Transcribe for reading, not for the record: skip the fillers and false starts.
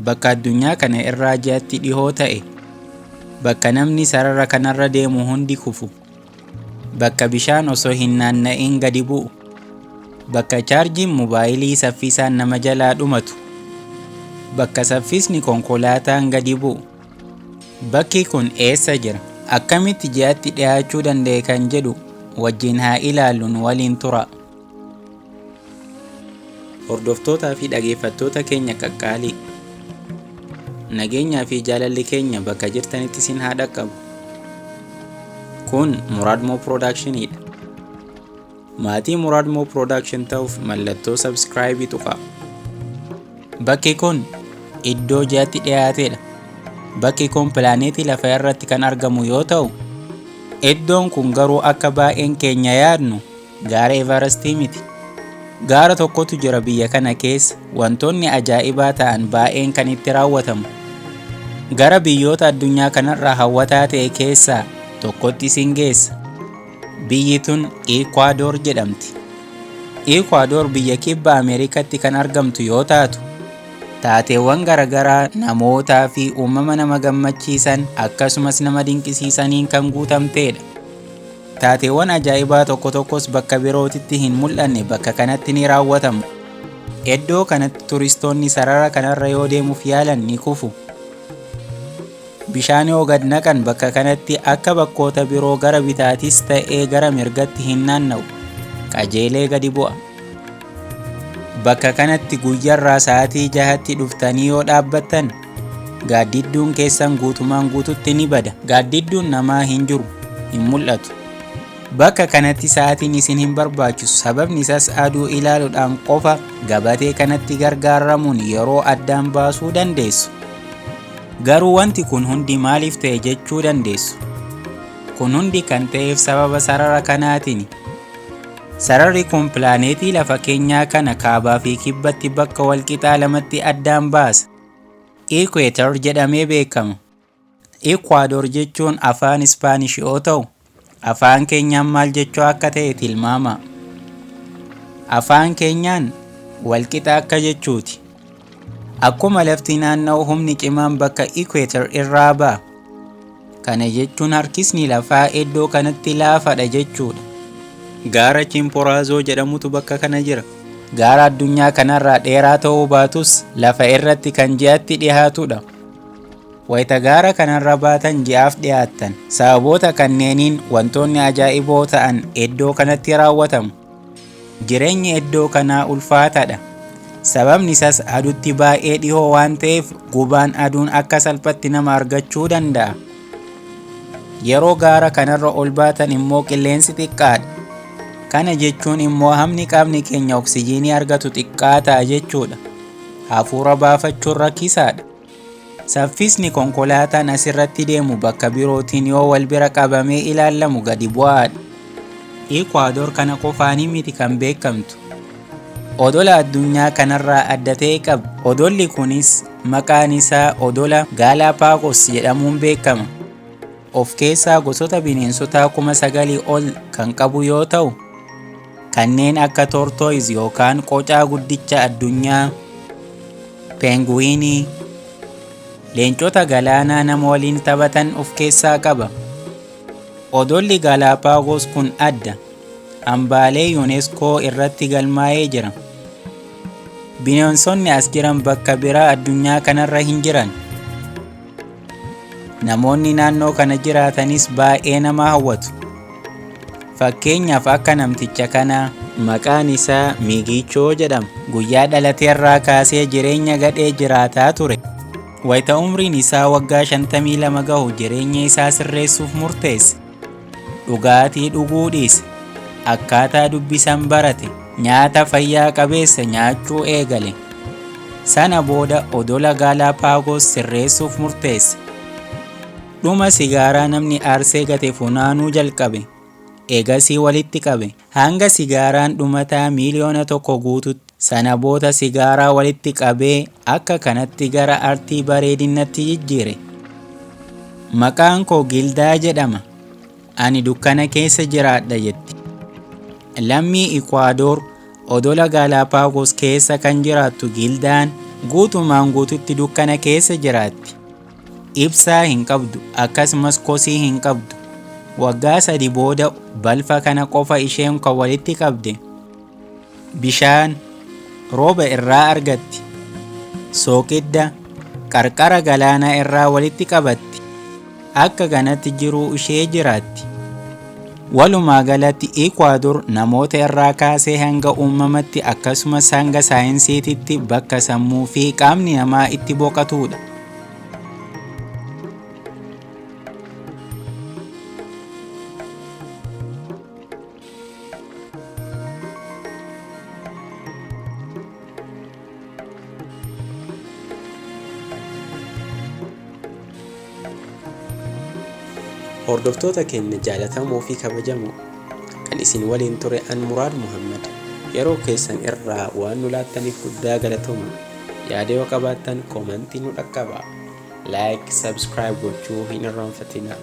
bakka addunyaa kana irraa ji'atti dhihoo ta'e, bakka namni sarara kanarra deemu hundi kufu, bakka bishaan osoo hin naanna'in gadi bu'u, bakka chaarjiin mobaayilii saffisaan nama jalaa dhumatu, bakka saffisni konkolaataan gadi bu'u. Bakki kun eessa jira? Akkamitti ji'atti dhiyaachuu danda'e kan jedhu wajjin haa ilaalluun waliin tura. Hordoftootaa fi dhageeffattoota keenya qaqqaalii, nageenyaa fi jaalalli keenya bakka jirtanitti isin haa dhaqqabu. Kun Muraadmoo Productionidha. Maatii Muraadmoo Production ta'uuf mallattoo subscribe tuqaa. Bakki kun iddoo ji'atti dhiyaatedha. Bakki kun pilaaneetii lafaa irratti kan argamu yoo ta'u, iddoon kun garuu akka baay'een keenya yaadnu gaara Everestii miti. Gaara tokkotu jira biyya kana keessa wantoonni ajaa'ibaa ta'an baay'een kan itti raawwatamu. Gara biyyoota addunyaa kanarraa hawwataa ta'e keessaa tokkotti isin geessa. Biyyi tun Ecuador jedhamti. Ecuador biyya kibba Ameerikaatti kan argamtu yoo taatu, taateewwan garaagaraa namootaa fi uumama nama gammachiisan akkasumas nama dinqisiisaniin kan guutamtedha. Taateewwan ajaa'ibaa tokko tokkos bakka birootitti hin mul'anne bakka kanatti ni raawwatamu. Iddoo kanatti turistoonni sarara kanarra yoo deemuuf yaalan ni kufu. Bishaan yoo gad naqan bakka kanatti akka bakkoota biroo gara bitaatis ta'ee gara mirgatti hin naanna'u, qajeelee gadi bu'a. Bakka kanatti guyyaarraa sa'aatii 6tti dhuftanii yoo dhaabbattan, gaaddidduun keessan guutumaan guututti ni bada. Gaaddidduun namaa hin jiru, hin mul'atu. Bakka kanatti sa'aatiin isin hin barbaachisu, sababni isaas aduu ilaaluudhaan qofa gabatee kanatti gargaaramuun yeroo addaan baasuu dandeessu. Garuu wanti kun hundi maaliif ta'e jechuu dandeessu? Kun hundi kan ta'eef sababa sarara kanaatiini. Sararri kun pilaaneetii lafa keenyaa kana kaabaa fi kibbatti bakka walqixaa lamatti addaan baasa. Equator jedhamee beekama. Ecuador jechuun afaan Ispaanish yoo ta'u, afaan keenyaan maal jechuu akka ta'e tilmaama. Afaan keenyaan walqixa akka jechuuti. Akkuma lafti naanna'u humni cimaan bakka Equator irraa ba'a. Kana jechuun harkisni lafaa iddoo kanatti laafadha jechuudha. Gaara Chimborazo jedhamutu bakka kana jira. Gaara addunyaa kanarraa dheeraa ta'uu baatus lafa irratti kan ji'atti dhiyaatudha. Wayita gaara kanarra baatan ji'aaf dhiyaattan, sababoota kanneeniin wantoonni ajaa'iboo ta'an iddoo kanatti raawwatamu. Jireenyi iddoo kanaa ulfaataadha. Sababni isaas aduutti baay'ee dhihoo waan ta'eef gubaan aduun akka salphatti nama argachuu danda'a. Yeroo gaara kanarra ol baatan immoo qilleensi xiqqaadha. Kana jechuun immoo hammi qaamni keenya oksijiinii argatu xiqqaa ta'a jechuudha. Hafuura baafachuun rakkisaadha. Saffisni konkolaataan asirratti deemu bakka birootiin yoo wal bira qabamee ilaallamu gadi bu'aadha. Ecuador kana qofaanii miti kan beekamtu. Odola addunyaa kanarraa adda ta'e qaba. Odolli kunis maqaan isaa odola Galapagos jedhamuun beekama. Of keessaa gosoota bineensotaa 9,000 ol kan qabu yoo ta'u, kanneen akka tortoise yookaan qocaa guddicha addunyaa, penguinii, leencota galaanaa nama waliin taphatan of keessaa qaba. Odolli Galapagos kun adda. Hambaalee UNESCO irratti galmaa'ee jira. Bineensonni as jiran bakka biraa addunyaa kanarra hin jiran. Namoonni naannoo kana jiraatanis baay'ee nama hawwatu. Fakkeenyaaf akka namticha kanaa, maqaan isaa Migichoo jedhama. Guyyaa dhalateerraa kaasee jireenya gadhee jiraataa ture. Wayita umriin isaa waggaa 52 gahu jireenya isaa sirreessuuf murteesse. Dhugaatii dhuguu dhiise. Akkaataa dubbisan barate. Nyaata fayyaa qabeessa nyaachuu eegale. Sana booda odola Galapagos sirreessuuf murteesse. Dhuma sigaaraa namni aarsee gate funaanuu jalqabe. Eegasii walitti qabe. Hanga sigaaraan dhumataa miliyoona 1 guututti. Sana booda sigaaraa walitti qabee akka kanatti gara artii bareedinatti jijjiire. Maqaan koo Gildaa jedhama. Ani dukkana keessa jiraadha jetti. Lammii Ecuador odola Galapagos keessa kan jiraattu Gildaan guutumaan guututti dukkana keessa jiraatti. Ibsaa hin qabdu, akkasumas kosii hin qabdu. Waggaa 3 booda balfa kana qofa isheen kan walitti qabde. Bishaan, rooba irraa argatti. Sookidda, qarqara galaanaa irraa walitti qabatti. Akka kanatti jiruu ishee jiraatti. Walumaa galatti Ecuador namoota irraa kaasee hanga uumamatti akkasumas hanga saayinsiititti bakka sammuu fi qaamni namaa itti boqotudha. Hordoftoota keenya jaalatamoo fi kabajamoo kan isin waliin ture an Muraad Muhammad. Yeroo keessan irraa waan nu laattaniif guddaa galatooma. Yaada yoo qabaattan koomentii nu dhaqqabaa. Like, subscribe gochuu hin irraanfatina.